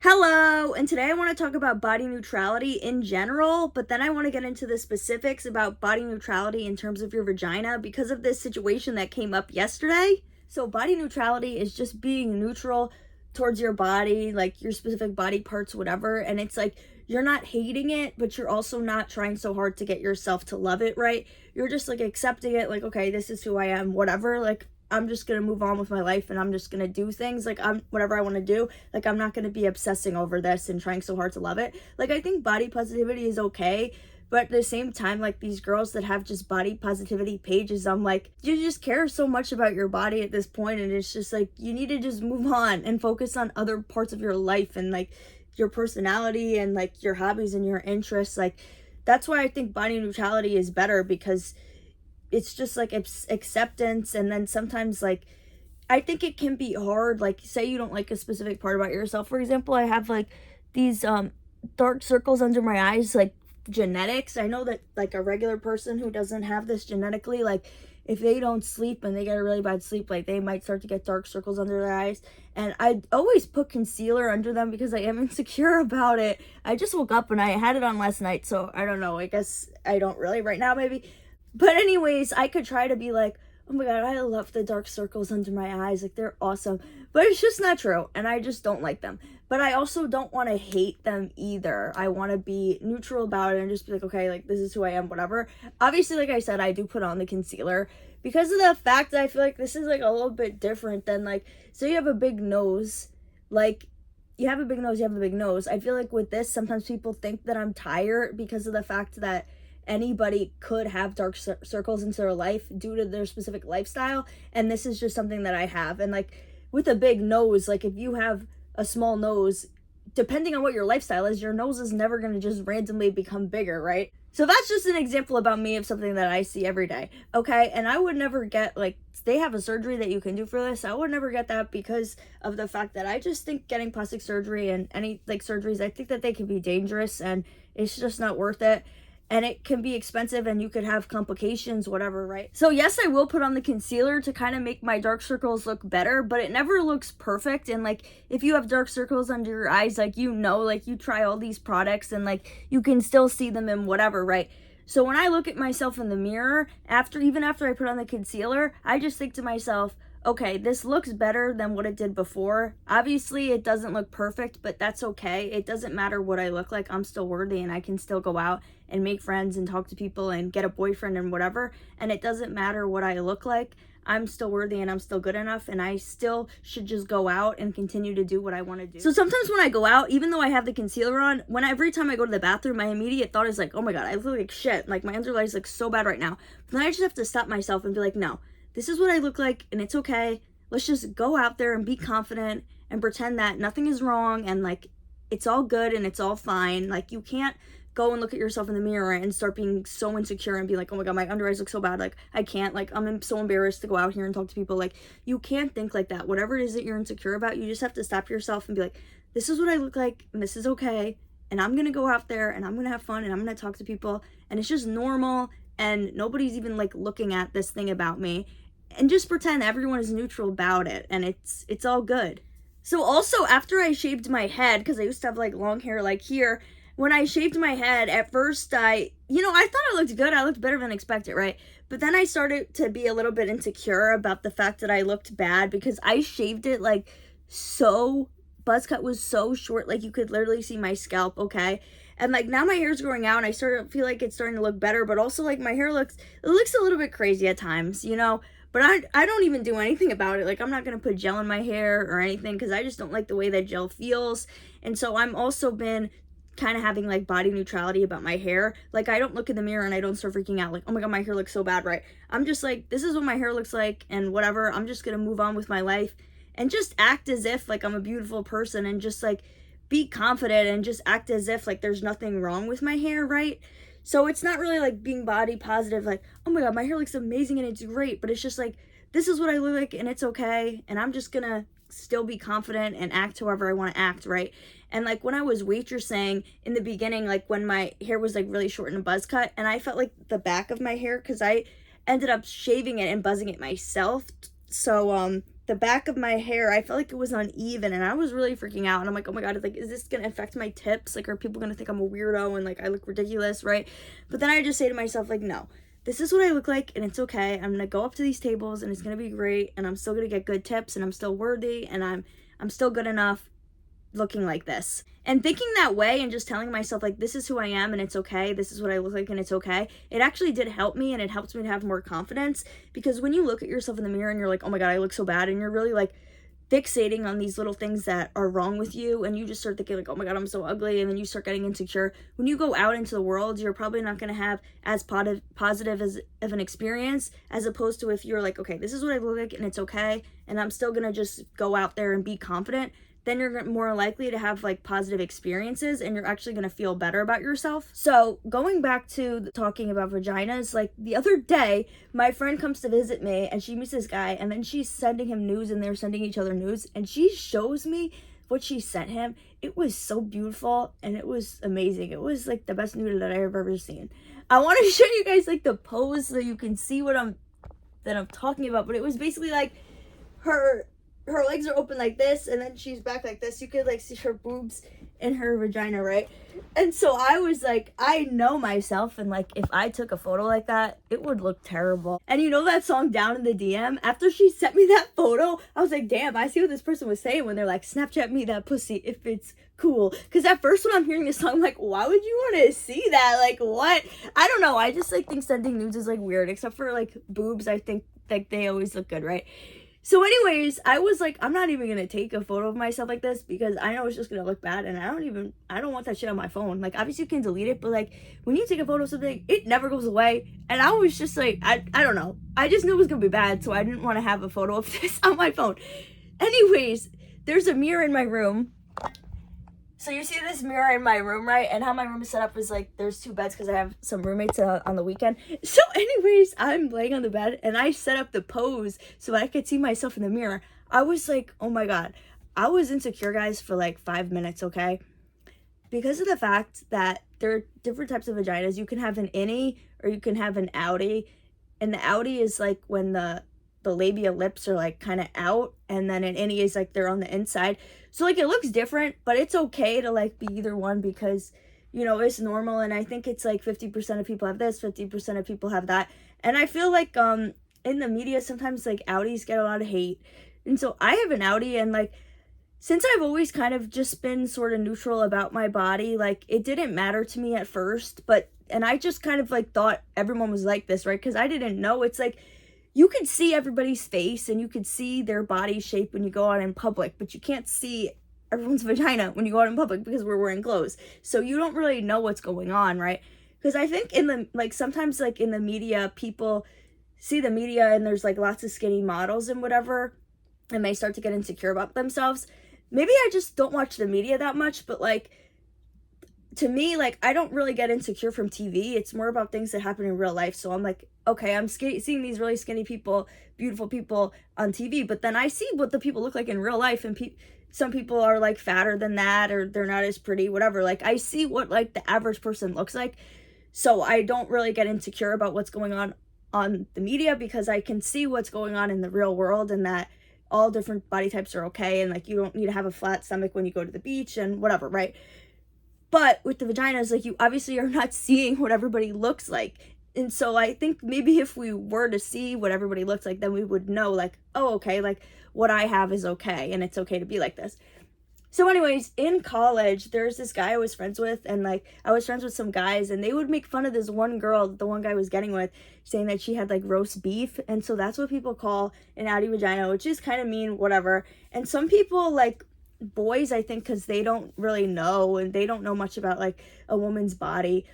Hello, and today I want to talk about body neutrality in general, but then I want to get into the specifics about body neutrality in terms of your vagina because of this situation that came up yesterday. So, body neutrality is just being neutral towards your body, like your specific body parts, whatever, and it's like you're not hating it, but you're also not trying so hard to get yourself to love it, right? You're just like accepting it, like, okay, this is who I am, whatever, like I'm just gonna move on with my life and I'm just gonna do things like I'm whatever I want to do. Like I'm not gonna be obsessing over this and trying so hard to love it. Like I think body positivity is okay, but at the same time, like these girls that have just body positivity pages, I'm like, you just care so much about your body at this point, and it's just like you need to just move on and focus on other parts of your life and like your personality and like your hobbies and your interests. Like that's why I think body neutrality is better because it's just like acceptance. And then sometimes like I think it can be hard, like say you don't like a specific part about yourself. For example, I have like these dark circles under my eyes, like genetics. I know that like a regular person who doesn't have this genetically, like if they don't sleep and they get a really bad sleep, like they might start to get dark circles under their eyes. And I always put concealer under them because I am insecure about it. I just woke up and I had it on last night, so I don't know, I guess I don't really right now maybe. But anyways, I could try to be like, oh my god, I love the dark circles under my eyes, like they're awesome. But it's just not true, and I just don't like them. But I also don't want to hate them either. I want to be neutral about it and just be like, okay, like this is who I am, whatever. Obviously, like I said, I do put on the concealer because of the fact that I feel like this is like a little bit different than like, so you have a big nose, like you have a big nose, you have a big nose. I feel like with this, sometimes people think that I'm tired because of the fact that anybody could have dark circles into their life due to their specific lifestyle, and this is just something that I have. And like with a big nose, like if you have a small nose, depending on what your lifestyle is, your nose is never going to just randomly become bigger, right? So that's just an example about me of something that I see every day, okay? And I would never get, like, they have a surgery that you can do for this. I would never get that because of the fact that I just think getting plastic surgery and any like surgeries, I think that they can be dangerous and it's just not worth it. And it can be expensive and you could have complications, whatever, right? So yes, I will put on the concealer to kind of make my dark circles look better, but it never looks perfect. And like if you have dark circles under your eyes, like like you try all these products and like you can still see them in whatever, right? So when I look at myself in the mirror, even after I put on the concealer, I just think to myself, okay, this looks better than what it did before. Obviously, it doesn't look perfect, but that's okay. It doesn't matter what I look like. I'm still worthy and I can still go out and make friends and talk to people and get a boyfriend and whatever. And it doesn't matter what I look like. I'm still worthy and I'm still good enough, and I still should just go out and continue to do what I want to do. So sometimes when I go out, even though I have the concealer on, every time I go to the bathroom, my immediate thought is like, oh my god, I look like shit. Like my under eyes look so bad right now. But then I just have to stop myself and be like, no, this is what I look like and it's okay. Let's just go out there and be confident and pretend that nothing is wrong and like it's all good and it's all fine. Like you can't go and look at yourself in the mirror and start being so insecure and be like, oh my god, my under eyes look so bad, like I can't, like I'm so embarrassed to go out here and talk to people. Like you can't think like that. Whatever it is that you're insecure about, you just have to stop yourself and be like, this is what I look like and this is okay, and I'm gonna go out there and I'm gonna have fun and I'm gonna talk to people and it's just normal and nobody's even like looking at this thing about me, and just pretend everyone is neutral about it and it's all good. So also after I shaved my head, because I used to have like long hair like here, when I shaved my head, at first I thought I looked good. I looked better than expected, right? But then I started to be a little bit insecure about the fact that I looked bad because I shaved it like so, buzz cut was so short, like you could literally see my scalp, okay? And like now my hair's growing out and I feel like it's starting to look better, but also like my hair looks a little bit crazy at times, But I don't even do anything about it. Like I'm not going to put gel in my hair or anything because I just don't like the way that gel feels. And so I'm also been kind of having like body neutrality about my hair. Like I don't look in the mirror and I don't start freaking out like, oh my god, my hair looks so bad, right? I'm just like, this is what my hair looks like and whatever. I'm just going to move on with my life and just act as if like I'm a beautiful person and just like be confident and just act as if like there's nothing wrong with my hair, right? So it's not really like being body positive, like, oh my god, my hair looks amazing and it's great, but it's just like, this is what I look like and it's okay, and I'm just gonna still be confident and act however I want to act, right? And like when I was waitressing in the beginning, like when my hair was like really short and a buzz cut, and I felt like the back of my hair, because I ended up shaving it and buzzing it myself. So the back of my hair, I felt like it was uneven, and I was really freaking out. And I'm like, oh my god, like, is this gonna affect my tips? Like, are people gonna think I'm a weirdo and like I look ridiculous, right? But then I just say to myself, like, no, this is what I look like, and it's okay. I'm gonna go up to these tables, and it's gonna be great, and I'm still gonna get good tips, and I'm still worthy, and I'm still good enough looking like this. And thinking that way and just telling myself, like, this is who I am and it's okay, this is what I look like and it's okay, it actually did help me, and it helps me to have more confidence. Because when you look at yourself in the mirror and you're like, oh my god, I look so bad, and you're really like fixating on these little things that are wrong with you, and you just start thinking like, oh my god, I'm so ugly, and then you start getting insecure. When you go out into the world, you're probably not going to have as positive as of an experience, as opposed to if you're like, okay, this is what I look like and it's okay, and I'm still going to just go out there and be confident. Then you're more likely to have like positive experiences, and you're actually going to feel better about yourself. So going back to talking about vaginas, like the other day, my friend comes to visit me, and she meets this guy, and then she's sending him news, and they're sending each other news, and she shows me what she sent him. It was so beautiful, and it was amazing. It was like the best nude that I've ever seen. I want to show you guys like the pose so you can see what I'm talking about, but it was basically like her legs are open like this, and then she's back like this. You could like see her boobs and her vagina, right? And so I was like, I know myself, and like if I took a photo like that, it would look terrible. And you know that song Down in the DM? After she sent me that photo, I was like, damn, I see what this person was saying when they're like, Snapchat me that pussy if it's cool. Because at first when I'm hearing this song, I'm like, why would you want to see that? Like, what? I don't know. I just like think sending nudes is like weird, except for like boobs. I think like they always look good, right? So anyways, I was like, I'm not even going to take a photo of myself like this, because I know it's just going to look bad, and I don't want that shit on my phone. Like, obviously you can delete it, but like, when you take a photo of something, it never goes away. And I was just like, I don't know. I just knew it was going to be bad, so I didn't want to have a photo of this on my phone. Anyways, there's a mirror in my room. So you see this mirror in my room, right? And how my room is set up is like, there's 2 beds because I have some roommates on the weekend. So anyways, I'm laying on the bed, and I set up the pose so I could see myself in the mirror. I was like, oh my god. I was insecure, guys, for like 5 minutes, okay? Because of the fact that there are different types of vaginas. You can have an innie, or you can have an outie. And the outie is like when the labia lips are like kind of out, and then an innie is like they're on the inside. So like it looks different, but it's okay to like be either one, because you know it's normal. And I think it's like 50% of people have this, 50% of people have that. And I feel like in the media sometimes like outies get a lot of hate, and so I have an outie, and like since I've always kind of just been sort of neutral about my body, like it didn't matter to me at first, and I just kind of like thought everyone was like this, right? Because I didn't know. It's like you could see everybody's face, and you could see their body shape when you go out in public, but you can't see everyone's vagina when you go out in public because we're wearing clothes. So you don't really know what's going on, right? Because I think in the, like, sometimes like in the media, people see the media and there's like lots of skinny models and whatever, and they start to get insecure about themselves. Maybe I just don't watch the media that much, but like, to me, like, I don't really get insecure from TV. It's more about things that happen in real life. So I'm like, okay, I'm seeing these really skinny people, beautiful people on TV, but then I see what the people look like in real life, and some people are like fatter than that, or they're not as pretty, whatever. Like, I see what like the average person looks like. So I don't really get insecure about what's going on the media, because I can see what's going on in the real world, and that all different body types are okay, and like you don't need to have a flat stomach when you go to the beach and whatever, right? But with the vaginas, like, you obviously are not seeing what everybody looks like. And so I think maybe if we were to see what everybody looks like, then we would know, like, oh, okay, like, what I have is okay, and it's okay to be like this. So anyways, in college, there's this guy I was friends with, and like, I was friends with some guys, and they would make fun of this one girl that the one guy was getting with, saying that she had like roast beef. And so that's what people call an outie vagina, which is kind of mean, whatever. And some people, like, boys, I think, because they don't really know, and they don't know much about like a woman's body,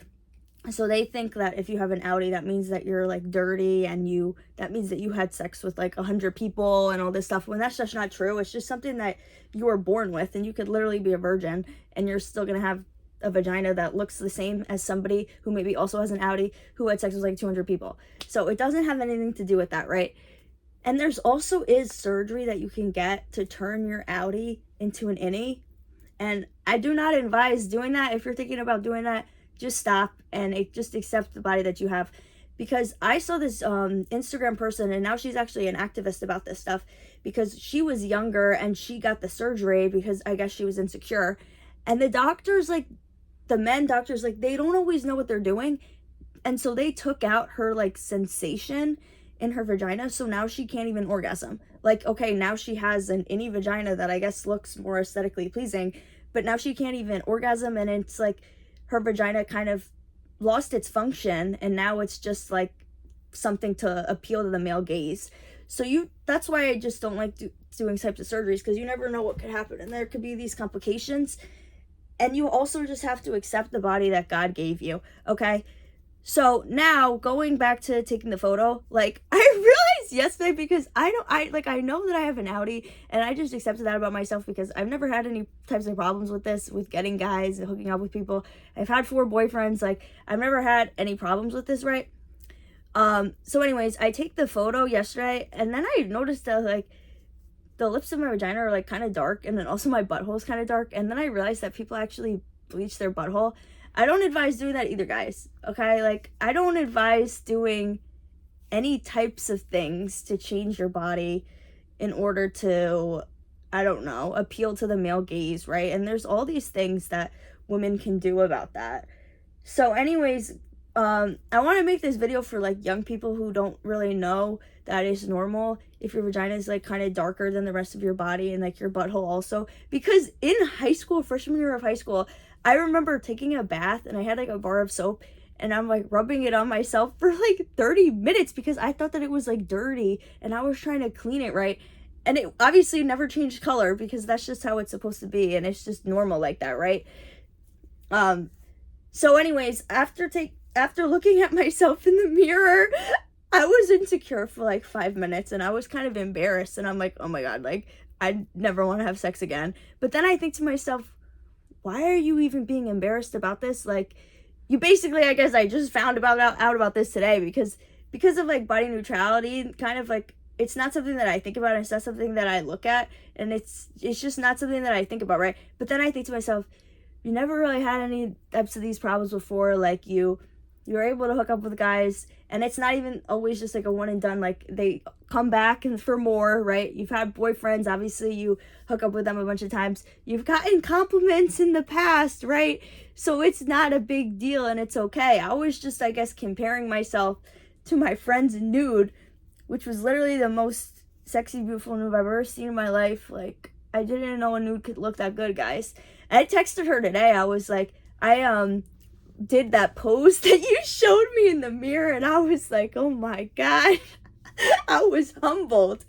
so they think that if you have an outie, that means that you're like dirty, and that means that you had sex with like 100 people and all this stuff, when that's just not true. It's just something that you were born with, and you could literally be a virgin and you're still gonna have a vagina that looks the same as somebody who maybe also has an outie who had sex with like 200 people. So it doesn't have anything to do with that, right? And there's also is surgery that you can get to turn your outie into an innie. And I do not advise doing that. If you're thinking about doing that, just stop and just accept the body that you have, because I saw this Instagram person, and now she's actually an activist about this stuff, because she was younger and she got the surgery because I guess she was insecure. And the doctors, like, the men doctors, like, they don't always know what they're doing. And so they took out her, like, sensation in her vagina, so now she can't even orgasm. Like, okay, now she has an innie vagina that I guess looks more aesthetically pleasing, but now she can't even orgasm, and it's like her vagina kind of lost its function, and now it's just like something to appeal to the male gaze. So that's why I just don't like doing types of surgeries, because you never know what could happen, and there could be these complications. And you also just have to accept the body that God gave you, okay? So now, going back to taking the photo, like, I realized yesterday, because I know that I have an outie, and I just accepted that about myself, because I've never had any types of problems with this, with getting guys and hooking up with people. I've had 4 boyfriends, like, I've never had any problems with this, right? So anyways, I take the photo yesterday, and then I noticed that, like, the lips of my vagina are, like, kind of dark, and then also my butthole is kind of dark, and then I realized that people actually bleach their butthole. I don't advise doing that either, guys, okay? Like, I don't advise doing any types of things to change your body in order to, I don't know, appeal to the male gaze, right? And there's all these things that women can do about that. So anyways, I want to make this video for, like, young people who don't really know that it's normal if your vagina is, like, kind of darker than the rest of your body, and, like, your butthole also. Because in high school, freshman year of high school, I remember taking a bath, and I had, like, a bar of soap, and I'm, like, rubbing it on myself for, like, 30 minutes because I thought that it was, like, dirty, and I was trying to clean it, right? And it obviously never changed color, because that's just how it's supposed to be, and it's just normal like that, right? So anyways, after looking at myself in the mirror, I was insecure for, like, 5 minutes, and I was kind of embarrassed, and I'm like, oh my God, like, I never want to have sex again. But then I think to myself, why are you even being embarrassed about this? Like, you basically, I guess I just found out about this today, because of, like, body neutrality, kind of, like, it's not something that I think about, and it's not something that I look at, and it's just not something that I think about, right? But then I think to myself, you never really had any types of these problems before. Like, you're able to hook up with guys, and it's not even always just, like, a one and done. Like, they come back and for more, right? You've had boyfriends, obviously you hook up with them a bunch of times. You've gotten compliments in the past, right? So it's not a big deal, and it's okay. I was just, I guess, comparing myself to my friend's nude, which was literally the most sexy, beautiful nude I've ever seen in my life. Like, I didn't know a nude could look that good, guys. I texted her today. I was like, I did that pose that you showed me in the mirror, and I was like, oh my God. I was humbled.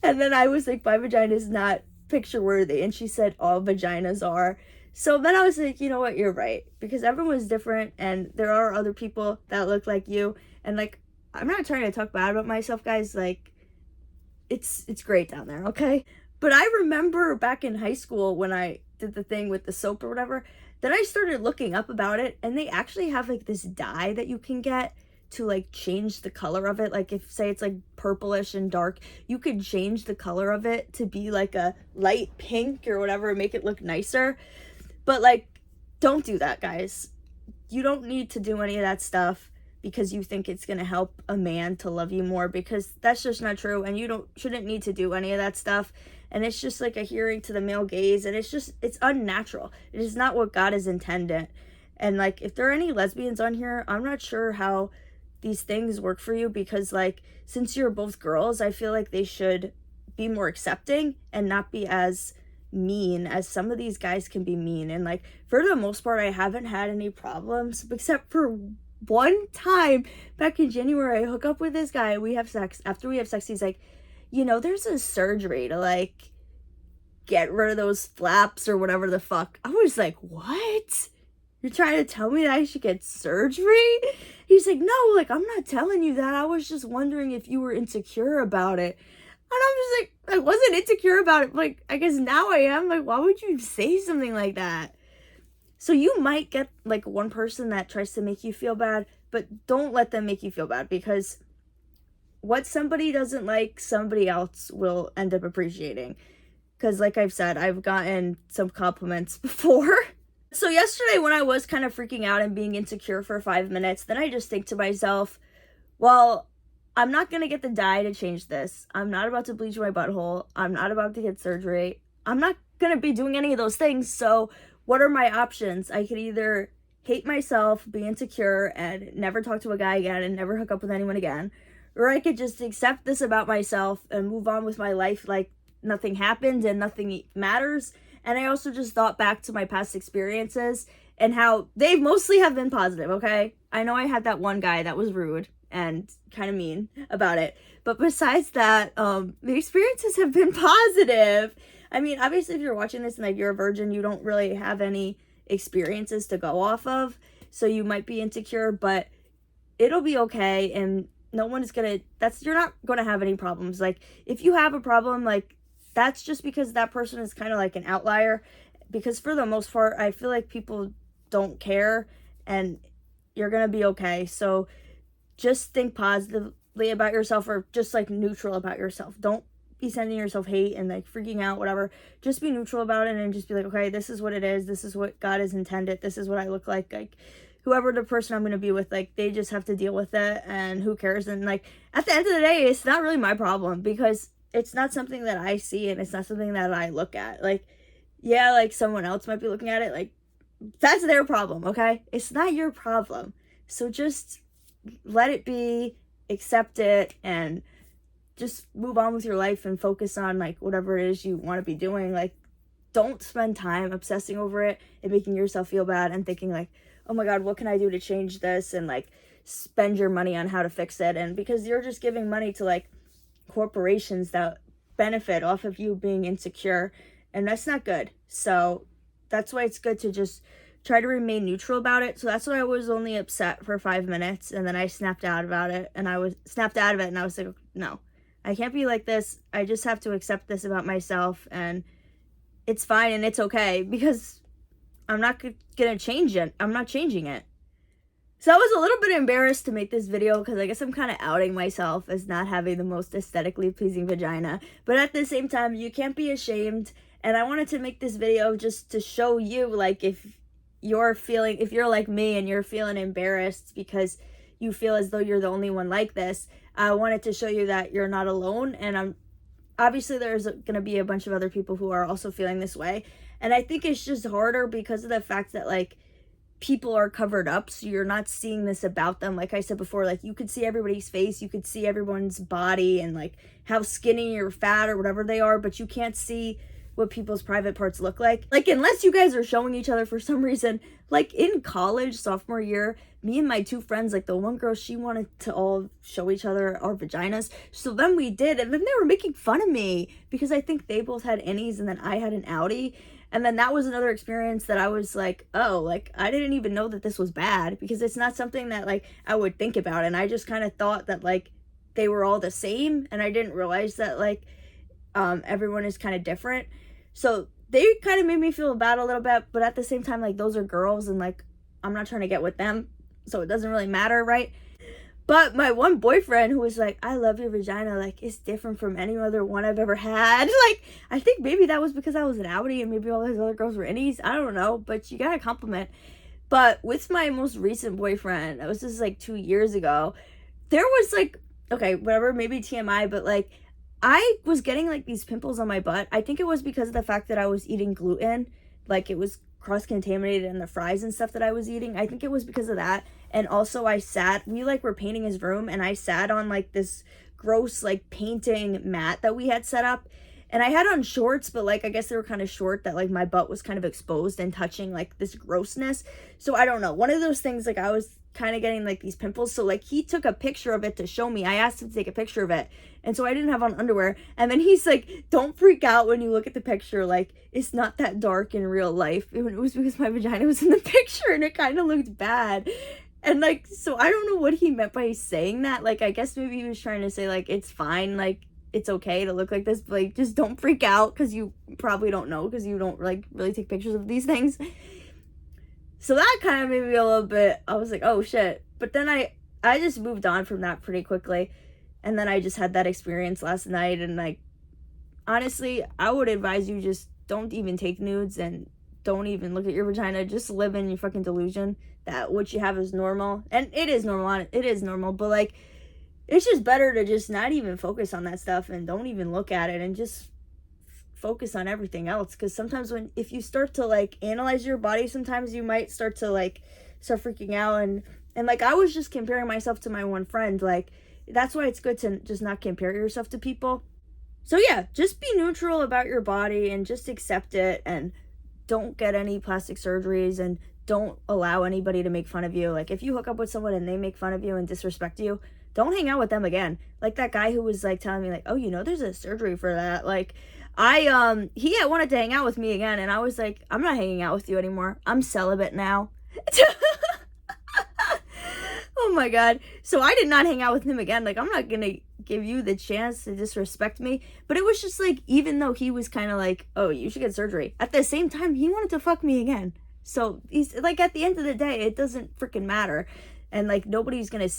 And then I was like, my vagina is not picture worthy, and she said all vaginas are. So then I was like, you know what, you're right, because everyone's different, and there are other people that look like you. And, like, I'm not trying to talk bad about myself, guys. Like, it's great down there, okay? But I remember back in high school when I did the thing with the soap or whatever, then I started looking up about it, and they actually have, like, this dye that you can get to, like, change the color of it. Like, if, say, it's, like, purplish and dark, you could change the color of it to be, like, a light pink or whatever, make it look nicer. But, like, don't do that, guys. You don't need to do any of that stuff because you think it's gonna help a man to love you more, because that's just not true, and you shouldn't need to do any of that stuff. And it's just, like, adhering to the male gaze, and it's unnatural. It is not what God has intended. And, like, if there are any lesbians on here, I'm not sure how these things work for you, because, like, since you're both girls, I feel like they should be more accepting and not be as mean as some of these guys can be mean. And, like, for the most part, I haven't had any problems, except for one time back in January. I hook up with this guy, we have sex. After we have sex, he's like, you know, there's a surgery to, like, get rid of those flaps or whatever the fuck. I was like, what? You're trying to tell me that I should get surgery? He's like, no, like, I'm not telling you that. I was just wondering if you were insecure about it. And I'm just like, I wasn't insecure about it. Like, I guess now I am. Like, why would you say something like that? So you might get, like, one person that tries to make you feel bad, but don't let them make you feel bad, because what somebody doesn't like, somebody else will end up appreciating. Because, like I've said, I've gotten some compliments before. So yesterday, when I was kind of freaking out and being insecure for 5 minutes, then I just think to myself, Well, I'm not gonna get the dye to change this. I'm not about to bleach my butthole. I'm not about to get surgery. I'm not gonna be doing any of those things. So what are my options? I could either hate myself, be insecure, and never talk to a guy again and never hook up with anyone again. Or I could just accept this about myself and move on with my life like nothing happened and nothing matters. And I also just thought back to my past experiences and how they mostly have been positive, okay? I know I had that one guy that was rude and kind of mean about it. But besides that, the experiences have been positive. I mean, obviously, if you're watching this and like you're a virgin, you don't really have any experiences to go off of. So you might be insecure, but it'll be okay. And no one is gonna, you're not gonna have any problems. Like, if you have a problem, like, that's just because that person is kind of like an outlier. Because for the most part, I feel like people don't care and you're gonna be okay. So just think positively about yourself, or just like neutral about yourself. Don't be sending yourself hate and like freaking out, whatever. Just be neutral about it and just be like, okay, this is what it is. This is what God has intended. This is what I look like. Like, whoever the person I'm going to be with, like, they just have to deal with it, and who cares? And like, at the end of the day, it's not really my problem, because it's not something that I see and it's not something that I look at. Like, yeah, like someone else might be looking at it, like, that's their problem, okay? It's not your problem. So just let it be, accept it, and just move on with your life and focus on like whatever it is you want to be doing. Like, don't spend time obsessing over it and making yourself feel bad and thinking like, oh my God, what can I do to change this? And like spend your money on how to fix it. And because you're just giving money to like corporations that benefit off of you being insecure, and that's not good. So that's why it's good to just try to remain neutral about it. So that's why I was only upset for 5 minutes, and then I snapped out about it, and I was like, no, I can't be like this. I just have to accept this about myself, and it's fine and it's okay, because I'm not gonna change it. I'm not changing it. So I was a little bit embarrassed to make this video, because I guess I'm kind of outing myself as not having the most aesthetically pleasing vagina. But at the same time, you can't be ashamed. And I wanted to make this video just to show you, like, if you're like me and you're feeling embarrassed because you feel as though you're the only one like this, I wanted to show you that you're not alone. And obviously there's going to be a bunch of other people who are also feeling this way. And I think it's just harder because of the fact that, like, people are covered up, so you're not seeing this about them. Like I said before, like, you could see everybody's face, you could see everyone's body and like how skinny or fat or whatever they are, but you can't see what people's private parts look like. Like, unless you guys are showing each other for some reason. Like in college, sophomore year, me and my two friends, like the one girl, she wanted to all show each other our vaginas. So then we did, and then they were making fun of me because I think they both had innies and then I had an outie. And then that was another experience that I was like, oh, like, I didn't even know that this was bad, because it's not something that like I would think about. And I just kind of thought that like they were all the same, and I didn't realize that like everyone is kind of different. So they kind of made me feel bad a little bit, but at the same time, like, those are girls, and like I'm not trying to get with them, so it doesn't really matter, right? But my one boyfriend, who was like, I love your vagina, like, it's different from any other one I've ever had. Like, I think maybe that was because I was an outie and maybe all those other girls were innies. I don't know, but you got a compliment. But with my most recent boyfriend, that was just like 2 years ago, there was like, okay, whatever, maybe TMI, but like, I was getting like these pimples on my butt. I think it was because of the fact that I was eating gluten. Like, it was cross-contaminated in the fries and stuff that I was eating. I think it was because of that. And also we like were painting his room, and I sat on like this gross like painting mat that we had set up, and I had on shorts, but like I guess they were kind of short, that like my butt was kind of exposed and touching like this grossness. So I don't know, one of those things, like I was kind of getting like these pimples. So like he took a picture of it to show me. I asked him to take a picture of it, and so I didn't have on underwear, and then he's like, don't freak out when you look at the picture, like it's not that dark in real life. It was because my vagina was in the picture and it kind of looked bad. And like, so I don't know what he meant by saying that. Like, I guess maybe he was trying to say like, it's fine, like it's okay to look like this, but like, just don't freak out, because you probably don't know, because you don't like really take pictures of these things. So that kind of made me a little bit, I was like, oh shit. But then I just moved on from that pretty quickly. And then I just had that experience last night, and like, honestly, I would advise you just don't even take nudes and don't even look at your vagina. Just live in your fucking delusion that what you have is normal. And it is normal, but like, it's just better to just not even focus on that stuff and don't even look at it and just focus on everything else. Because sometimes if you start to like analyze your body, sometimes you might start to like start freaking out. And like I was just comparing myself to my one friend. Like that's why it's good to just not compare yourself to people. So yeah, just be neutral about your body and just accept it, and don't get any plastic surgeries, and don't allow anybody to make fun of you. Like if you hook up with someone and they make fun of you and disrespect you, don't hang out with them again. Like that guy who was like telling me like, oh, there's a surgery for that. Like he had wanted to hang out with me again, and I was like, I'm not hanging out with you anymore. I'm celibate now. Oh my god. So I did not hang out with him again. Like I'm not gonna give you the chance to disrespect me. But it was just like, even though he was kind of like, oh, you should get surgery, at the same time he wanted to fuck me again. So he's like, at the end of the day, it doesn't freaking matter. And like nobody's gonna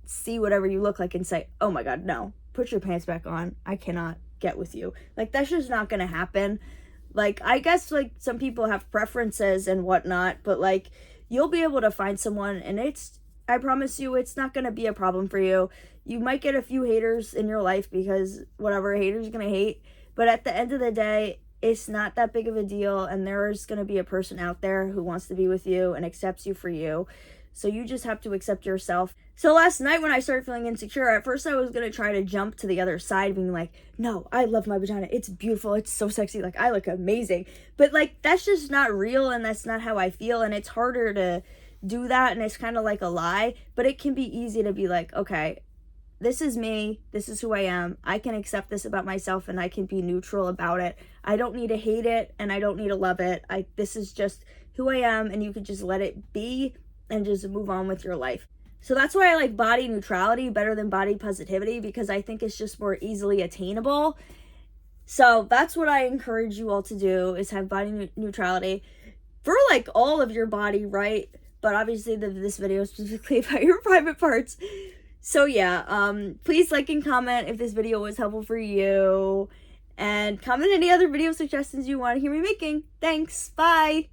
see whatever you look like and say, oh my god, no, put your pants back on, I cannot get with you. Like that's just not gonna happen. Like I guess like some people have preferences and whatnot, but like you'll be able to find someone, and I promise you, it's not going to be a problem for you. You might get a few haters in your life because whatever, haters going to hate. But at the end of the day, it's not that big of a deal. And there's going to be a person out there who wants to be with you and accepts you for you. So you just have to accept yourself. So last night when I started feeling insecure, at first I was going to try to jump to the other side, being like, no, I love my vagina. It's beautiful. It's so sexy. Like I look amazing. But like, that's just not real. And that's not how I feel. And it's harder to do that, and it's kind of like a lie. But it can be easy to be like, okay, this is me, this is who I am, I can accept this about myself, and I can be neutral about it. I don't need to hate it, and I don't need to love it. This is just who I am, and you can just let it be and just move on with your life. So that's why I like body neutrality better than body positivity, because I think it's just more easily attainable. So that's what I encourage you all to do, is have body neutrality for like all of your body, right? But obviously this video is specifically about your private parts. So yeah, please like and comment if this video was helpful for you. And comment any other video suggestions you want to hear me making. Thanks, bye!